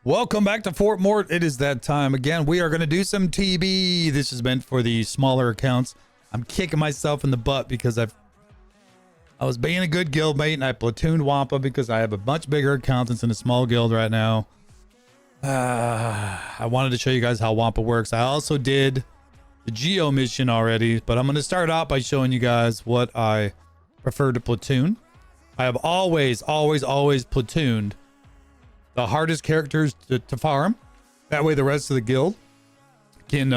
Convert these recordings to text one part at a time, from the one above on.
Welcome back to Fort Mort. It is that time again. We are going to do some TB. This is meant for the smaller accounts. I'm kicking myself in the butt because I was being a good guild mate and I platooned Wampa because I have a much bigger account that's in a small guild right now. I wanted to show you guys how Wampa works. I also did the Geo mission already, but I'm going to start out by showing you guys what I prefer to platoon. I have always platooned the hardest characters to farm. That way the rest of the guild can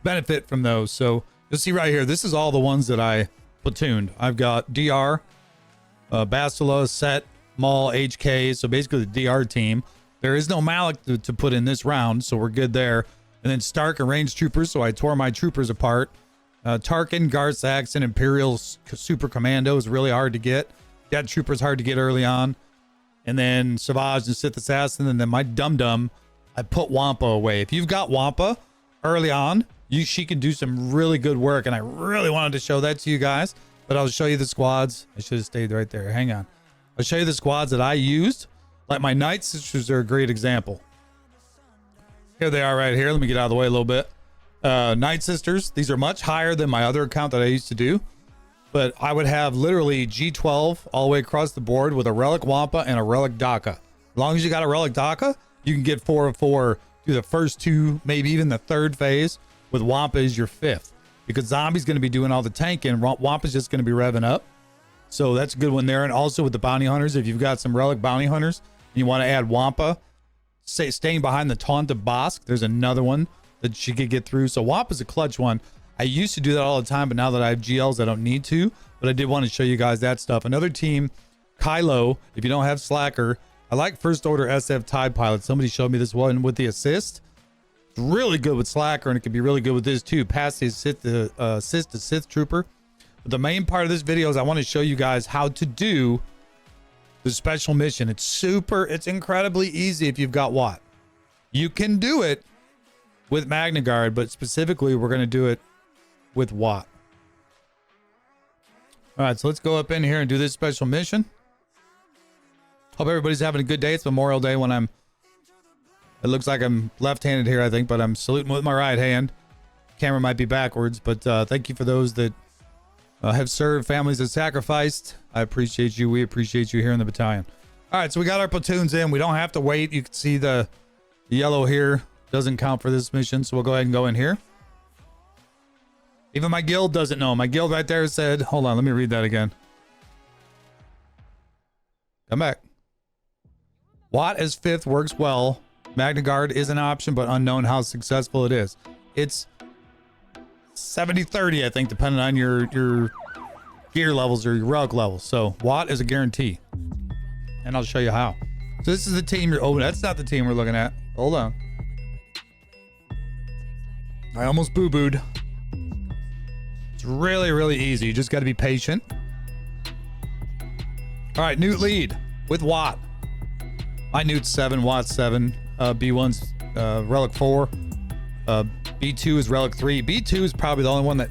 benefit from those. So you'll see right here, this is all the ones that I platooned. I've got DR, Bastila, Set, Maul, HK. So basically the DR team. There is no Malik to put in this round, so we're good there. And then Stark and Ranged Troopers, so I tore my troopers apart. Tarkin, Garth Saxon, Imperial Super Commando is really hard to get. Dead Troopers hard to get early on. And then Savage and Sith Assassin, and then my Dum-Dum, I put Wampa away. If you've got Wampa early on, she can do some really good work, and I really wanted to show that to you guys, but I'll show you the squads. I should have stayed right there. Hang on. I'll show you the squads that I used. Like my Night Sisters are a great example. Here they are right here. Let me get out of the way a little bit. Night Sisters, these are much higher than my other account that I used to do. But I would have literally G12 all the way across the board with a Relic Wampa and a Relic Daka. As long as you got a Relic Daka, you can get 4 of 4 through the first 2, maybe even the 3rd phase, with Wampa as your 5th. Because Zombie's going to be doing all the tanking, Wampa's just going to be revving up. So that's a good one there. And also with the Bounty Hunters, if you've got some Relic Bounty Hunters, and you want to add Wampa, staying behind the Taunt of Bosk, there's another one that she could get through. So Wampa's a clutch one. I used to do that all the time, but now that I have GLs, I don't need to. But I did want to show you guys that stuff. Another team, Kylo, if you don't have Slacker, I like First Order SF TIE Pilot. Somebody showed me this one with the assist. It's really good with Slacker, and it can be really good with this too. Pass the assist to Sith Trooper. But the main part of this video is I want to show you guys how to do the special mission. It's incredibly easy if you've got Watt. You can do it with Magna Guard, but specifically we're going to do it with Watt. All right, so let's go up in here and do this special mission. Hope everybody's having a good day. It's Memorial Day when it looks like I'm left-handed here, I think, but I'm saluting with my right hand. Camera might be backwards, but thank you for those that have served, families that sacrificed. I appreciate you. We appreciate you here in the battalion. All right, so we got our platoons in. We don't have to wait. You can see the yellow here doesn't count for this mission, so we'll go ahead and go in here. Even my guild doesn't know. My guild right there said, hold on, let me read that again. Come back. Watt as 5th works well. Magna Guard is an option, but unknown how successful it is. It's 70-30, I think, depending on your gear levels or your relic levels. So Watt is a guarantee. And I'll show you how. So this is the team you're... Oh, that's not the team we're looking at. Hold on. I almost boo-booed. It's really easy. You just got to be patient. All right, Newt lead with Watt. My Newt's 7, Watt's 7. B1's Relic 4. B2 is Relic 3. B2 is probably the only one that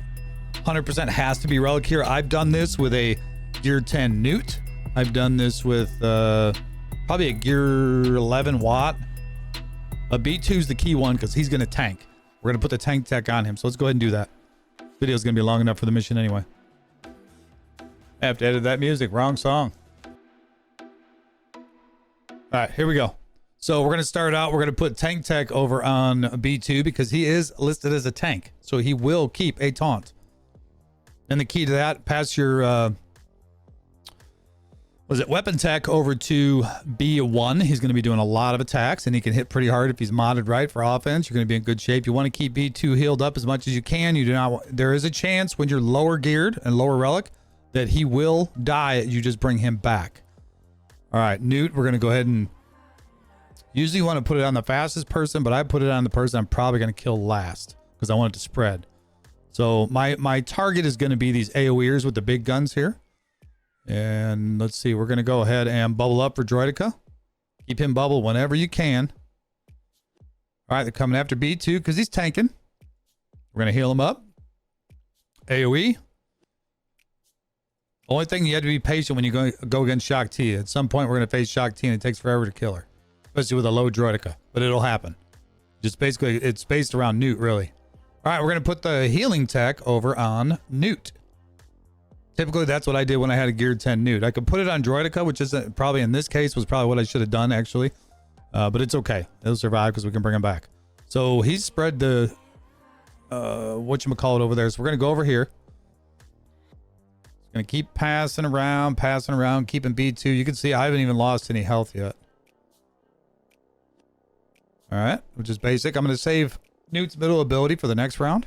100% has to be Relic here. I've done this with a Gear 10 Newt. I've done this with probably a Gear 11 Watt. B2 is the key one because he's going to tank. We're going to put the tank tech on him. So let's go ahead and do that. Video is going to be long enough for the mission anyway. I have to edit that music. Wrong song. All right, here we go. So we're going to start out. We're going to put tank tech over on B2 because he is listed as a tank. So he will keep a taunt. And the key to that, pass your, weapon tech over to B1. He's going to be doing a lot of attacks and he can hit pretty hard if he's modded right for offense. You're going to be in good shape. You want to keep B2 healed up as much as you can. You do not. There is a chance when you're lower geared and lower relic that he will die. You just bring him back. All right, Newt, we're going to go ahead and usually you want to put it on the fastest person, but I put it on the person I'm probably going to kill last because I want it to spread. So my target is going to be these AoEers with the big guns here. And let's see, we're going to go ahead and bubble up for Droideka. Keep him bubble whenever you can. All right, they're coming after B2 because he's tanking. We're going to heal him up. AoE. Only thing, you have to be patient when you go against Shock T. At some point, we're going to face Shock T and it takes forever to kill her. especially with a low droidica, but it'll happen. Just basically, it's based around Newt, really. All right, we're going to put the healing tech over on Newt. Typically, that's what I did when I had a geared 10 Newt. I could put it on droidica, which is probably in this case was probably what I should have done, actually. But it's okay. It'll survive because we can bring him back. So he's spread the, whatchamacallit over there. So we're going to go over here. Going to keep passing around, keeping B2. You can see I haven't even lost any health yet. All right, which is basic. I'm going to save Newt's middle ability for the next round.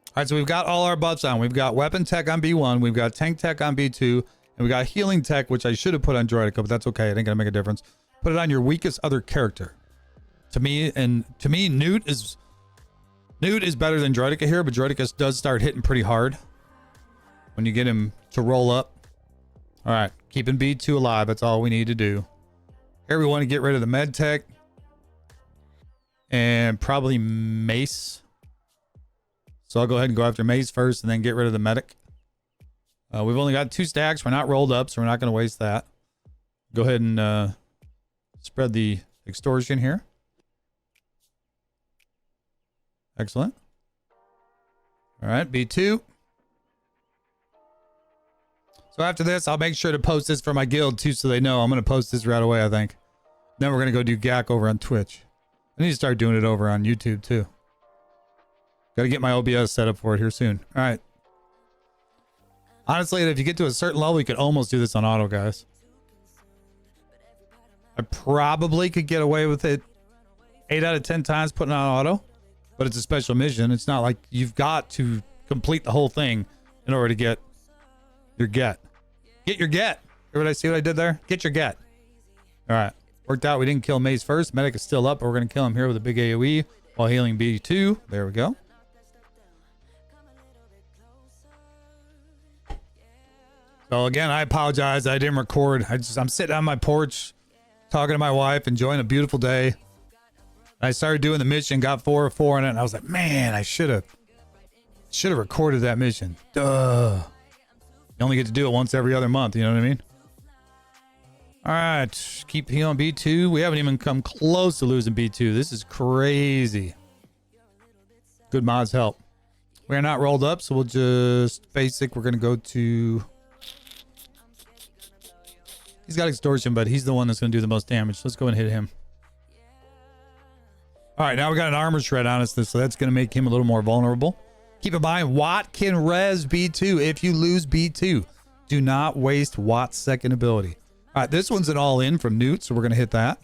All right, so we've got all our buffs on. We've got weapon tech on B1. We've got tank tech on B2. And we got healing tech, which I should have put on droidica, but that's okay. It ain't going to make a difference. Put it on your weakest other character. To me, Newt is better than droidica here, but droidica does start hitting pretty hard when you get him to roll up. All right, keeping B2 alive. That's all we need to do. Here we want to get rid of the med tech and probably mace. So I'll go ahead and go after mace first and then get rid of the medic. We've only got 2 stacks. We're not rolled up, so we're not going to waste that. Go ahead and spread the extortion here. Excellent. All right, B2. So after this, I'll make sure to post this for my guild too, so they know. I'm going to post this right away, I think. Then we're going to go do GAC over on Twitch. I need to start doing it over on YouTube too. Got to get my OBS set up for it here soon. All right. Honestly, if you get to a certain level, you could almost do this on auto, guys. I probably could get away with it 8 out of 10 times putting on auto, but it's a special mission. It's not like you've got to complete the whole thing in order to get your get. Get your get. Everybody see what I did there? Get your get. All right. Worked out. We didn't kill Maze first. Medic is still up, but we're going to kill him here with a big AoE while healing B2. There we go. So again, I apologize. I didn't record. I'm sitting on my porch talking to my wife, enjoying a beautiful day. I started doing the mission, got 4 of 4 in it, and I was like, man, I should have recorded that mission. Duh. You only get to do it once every other month, you know what I mean? All right, keep healing B2. We haven't even come close to losing B2. This is crazy. Good mods help. We're not rolled up, so we'll just basic. We're going to go to... He's got extortion, but he's the one that's going to do the most damage. Let's go and hit him. All right, now we got an armor shred on us, so that's going to make him a little more vulnerable. Keep in mind, Watt can res B2 if you lose B2. Do not waste Watt's second ability. All right, this one's an all-in from Newt, so we're going to hit that.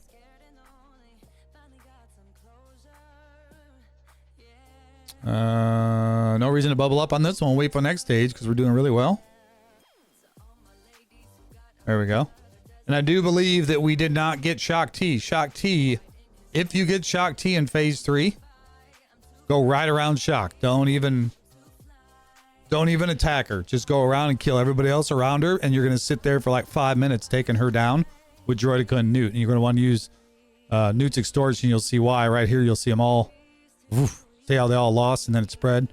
No reason to bubble up on this one. We'll wait for next stage because we're doing really well. There we go. And I do believe that we did not get Shock T. Shock T, if you get Shock T in phase 3, go right around Shock. Don't even attack her. Just go around and kill everybody else around her, and you're going to sit there for like 5 minutes taking her down with droidica and Newt. And you're going to want to use Newt's extortion. You'll see why. Right here, you'll see them all. Oof, see how they all lost and then it spread.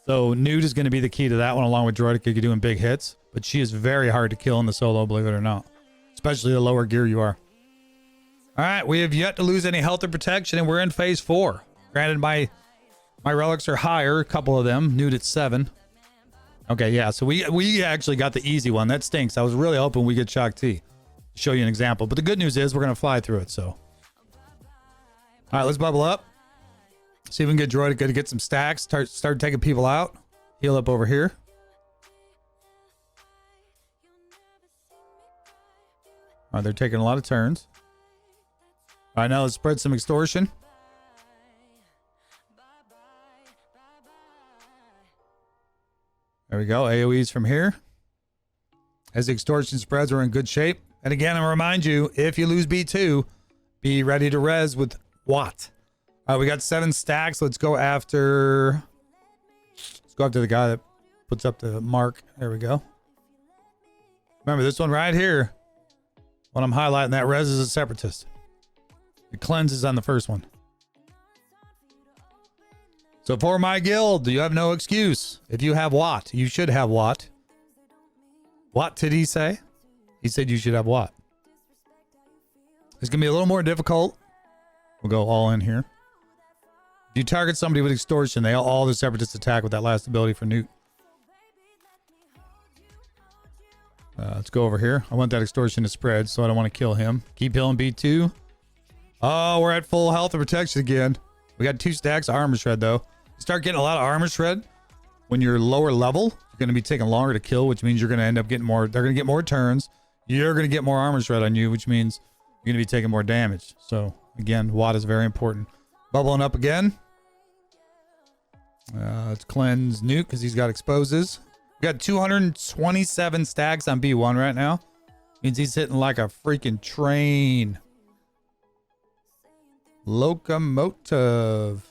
So Newt is going to be the key to that one, along with droidica. You're doing big hits, but she is very hard to kill in the solo, believe it or not, especially the lower gear you are. All right, we have yet to lose any health or protection, and we're in phase 4. Granted, my relics are higher, a couple of them. Newt at 7. Okay, yeah, so we actually got the easy one. That stinks. I was really hoping we get Shock T to show you an example, but the good news is we're going to fly through it. So, all right, let's bubble up. See if we can get droidica to get some stacks. Start taking people out. Heal up over here. All right, they're taking a lot of turns. All right, now let's spread some extortion. There we go. AoEs from here. As the extortion spreads, we're in good shape. And again, I'll remind you, if you lose B2, be ready to res with Watt. All right, we got 7 stacks. Let's go after the guy that puts up the mark. There we go. Remember this one right here. When I'm highlighting that, res is a separatist. The cleanse is on the first one. So for my guild, you have no excuse. If you have Watt, you should have Watt. What did he say? He said you should have what? It's going to be a little more difficult. We'll go all in here. If you target somebody with extortion, they all the separatists attack with that last ability for Newt. Let's go over here. I want that extortion to spread, so I don't want to kill him. Keep healing B2. Oh, we're at full health and protection again. We got 2 stacks of armor shred, though. You start getting a lot of armor shred when you're lower level. You're going to be taking longer to kill, which means you're going to end up getting more. They're going to get more turns. You're going to get more armor shred on you, which means you're going to be taking more damage. So, again, Watt is very important. Bubbling up again. Let's cleanse Nuke because he's got exposes. We got 227 stacks on B1 right now. Means he's hitting like a freaking train. Locomotive.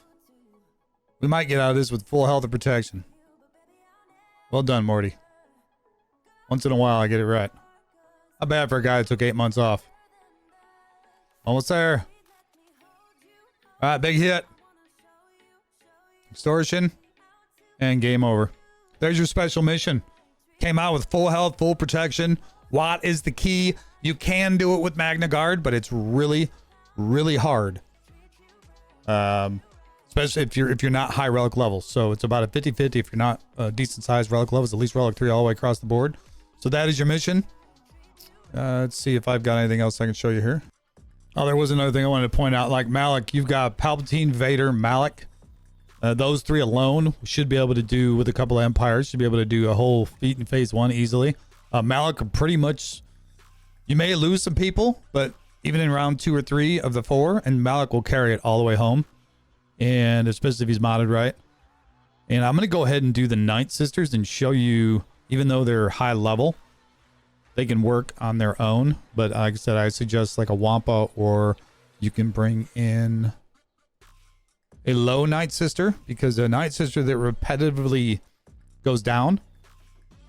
We might get out of this with full health and protection. Well done, Morty. Once in a while, I get it right. Not bad for a guy that took 8 months off. Almost there. All right, big hit. Extortion. And game over. There's your special mission. Came out with full health, full protection. Watt is the key. You can do it with Magna Guard, but it's really, really hard. Especially if you're not high relic levels. So it's about a 50-50 if you're not decent sized relic levels, at least relic 3 all the way across the board. So that is your mission. Let's see if I've got anything else I can show you here. Oh, there was another thing I wanted to point out. Like Malik, you've got Palpatine, Vader, Malik. Those 3 alone should be able to do, with a couple of empires, should be able to do a whole feat in phase 1 easily. Malik could pretty much, you may lose some people, but even in round 2 or 3 of the 4, and Malik will carry it all the way home. And especially if he's modded right. And I'm going to go ahead and do the Night Sisters and show you, even though they're high level, they can work on their own. But like I said, I suggest like a Wampa, or you can bring in a low Night Sister, because a Night Sister that repetitively goes down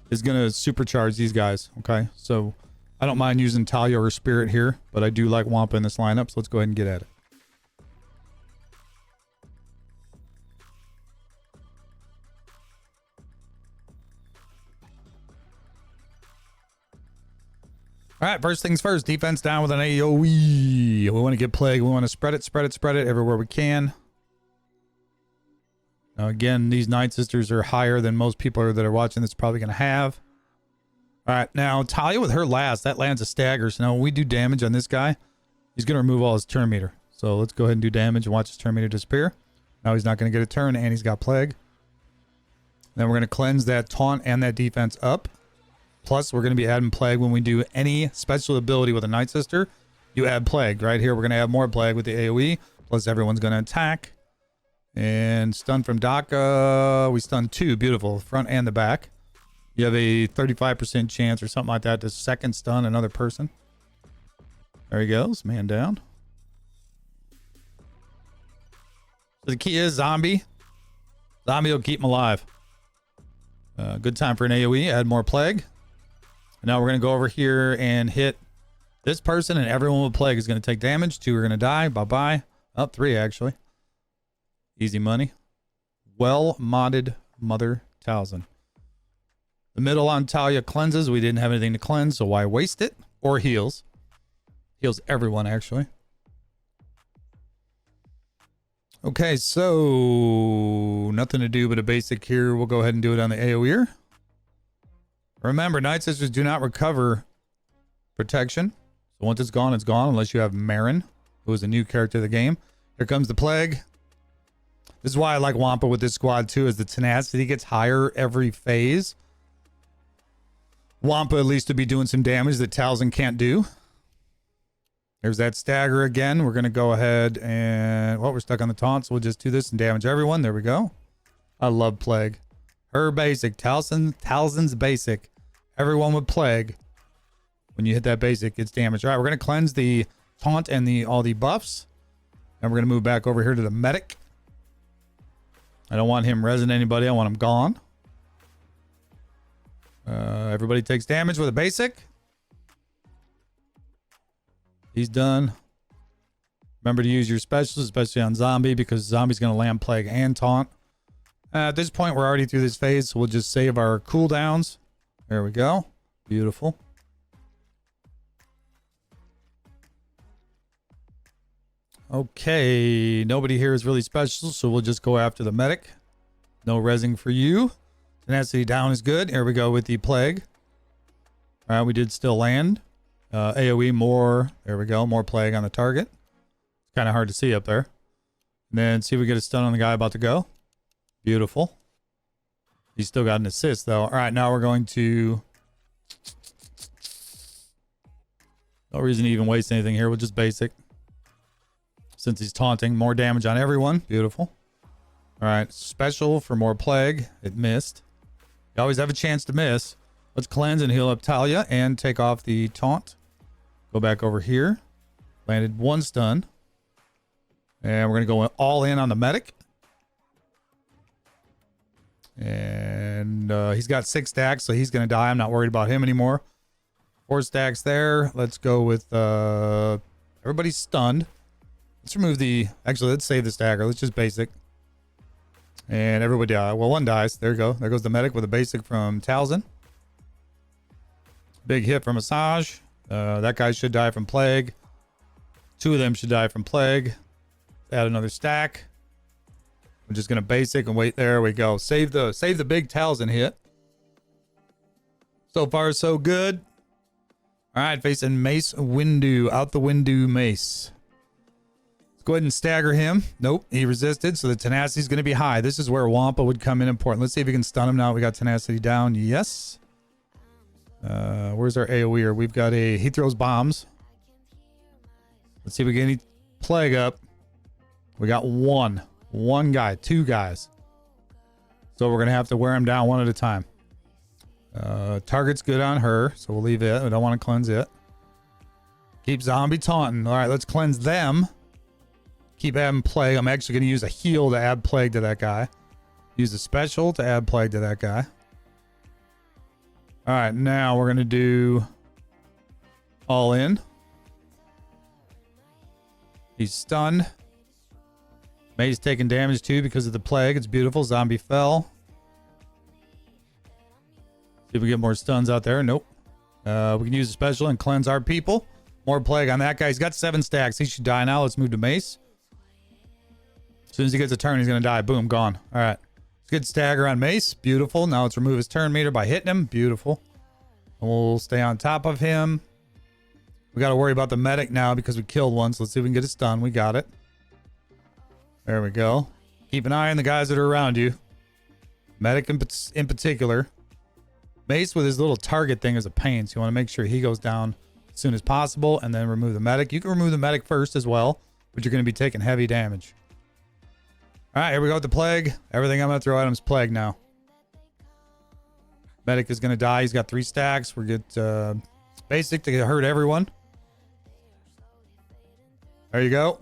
is going to supercharge these guys. Okay, so I don't mind using Talia or Spirit here, but I do like Wampa in this lineup, so let's go ahead and get at it. All right, first things first, defense down with an AoE. We want to get Plague. We want to spread it everywhere we can. Now, again, these Night Sisters are higher than most people that are watching this probably going to have. All right, now, Talia with her last, that lands a stagger. So now when we do damage on this guy, he's going to remove all his turn meter. So let's go ahead and do damage and watch his turn meter disappear. Now he's not going to get a turn, and he's got Plague. Then we're going to cleanse that taunt and that defense up. Plus, we're going to be adding Plague when we do any special ability with a Night Sister. You add Plague. Right here, we're going to add more Plague with the AoE. Plus, everyone's going to attack. And stun from Daka. We stun 2. Beautiful. Front and the back. You have a 35% chance or something like that to second stun another person. There he goes. Man down. So the key is Zombie. Zombie will keep him alive. Good time for an AoE. Add more Plague. Now we're going to go over here and hit this person, and everyone with Plague is going to take damage. 2 are going to die. Bye-bye. Up 3, actually. Easy money. Well modded Mother Talzin. The middle on Talia cleanses. We didn't have anything to cleanse, so why waste it? Or heals. Heals everyone, actually. Okay, so nothing to do but a basic here. We'll go ahead and do it on the AoE. Remember, Night Sisters do not recover protection. So once it's gone, unless you have Marin, who is a new character of the game. Here comes the Plague. This is why I like Wampa with this squad too, is the tenacity gets higher every phase. Wampa at least to be doing some damage that Talzin can't do. There's that stagger again. We're going to go ahead and, well, we're stuck on the taunt, so we'll just do this and damage everyone. There we go. I love Plague. Her basic, Talzin's basic. Everyone with Plague. When you hit that basic, it's damage. All right, we're going to cleanse the taunt and all the buffs. And we're going to move back over here to the medic. I don't want him resin anybody. I want him gone. Everybody takes damage with a basic. He's done. Remember to use your specials, especially on Zombie, because Zombie's going to land Plague and taunt. At this point, we're already through this phase, so we'll just save our cooldowns. There we go. Beautiful. Okay, nobody here is really special, so we'll just go after the medic. No resing for you. Tenacity down is good. Here we go with the plague. All right, we did still land. AoE more. There we go. More plague on the target. It's kind of hard to see up there. And then see if we get a stun on the guy about to go. Beautiful. He's still got an assist though. All right, now we're going to... No reason to even waste anything here. We'll just basic. Since he's taunting, more damage on everyone. Beautiful. All right, special for more plague. It missed. You always have a chance to miss. Let's cleanse and heal up Talia and take off the taunt. Go back over here. Landed one stun. And we're going to go all in on the medic. And he's got 6 stacks, so he's going to die. I'm not worried about him anymore. 4 stacks there. Let's go with everybody's stunned. Let's remove the... Actually, let's save the stagger. Let's just basic. And everybody die. Well, one dies. There you go. There goes the medic with a basic from Talzin. Big hit from Massage. That guy should die from Plague. 2 of them should die from Plague. Add another stack. We're just going to basic and wait. There we go. Save the big Talzin hit. So far, so good. All right, facing Mace Windu. Out the Windu Mace. Go ahead and stagger him. Nope, he resisted, so the tenacity is going to be high. This is where Wampa would come in important. Let's see if we can stun him now. We got tenacity down. Yes. Where's our AoE? We've got a... He throws bombs. Let's see if we get any plague up. We got one guy, 2 guys. So we're going to have to wear him down one at a time. Target's good on her, so we'll leave it. We don't want to cleanse it. Keep zombie taunting. All right, let's cleanse them. Keep adding plague. I'm actually going to use a heal to add plague to that guy. Use a special to add plague to that guy. All right, now we're going to do all in. He's stunned. May's taking damage too because of the plague. It's beautiful. Zombie fell. See if we get more stuns out there. Nope. We can use a special and cleanse our people. More plague on that guy. He's got 7 stacks. He should die now. Let's move to Mace. As soon as he gets a turn, he's going to die. Boom, gone. All right. Let's get stagger on Mace. Beautiful. Now let's remove his turn meter by hitting him. Beautiful. And we'll stay on top of him. We got to worry about the medic now because we killed one. So let's see if we can get a stun. We got it. There we go. Keep an eye on the guys that are around you. Medic in particular. Mace with his little target thing is a pain. So you want to make sure he goes down as soon as possible and then remove the medic. You can remove the medic first as well, but you're going to be taking heavy damage. All right, here we go with the plague. Everything I'm going to throw at him is plague now. Medic is going to die. He's got 3 stacks. We get basic to hurt everyone. There you go.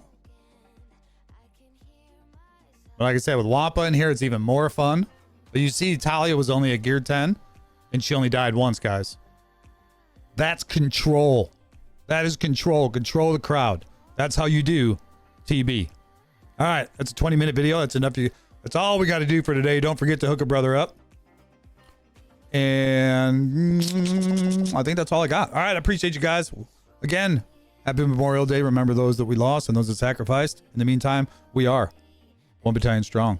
But like I said, with Wampa in here, it's even more fun. But you see, Talia was only a gear 10, and she only died once, guys. That's control. That is control. Control the crowd. That's how you do TB. All right, that's a 20-minute video. That's enough. That's all we got to do for today. Don't forget to hook a brother up. And I think that's all I got. All right, I appreciate you guys. Again, happy Memorial Day. Remember those that we lost and those that sacrificed. In the meantime, we are 1 battalion strong.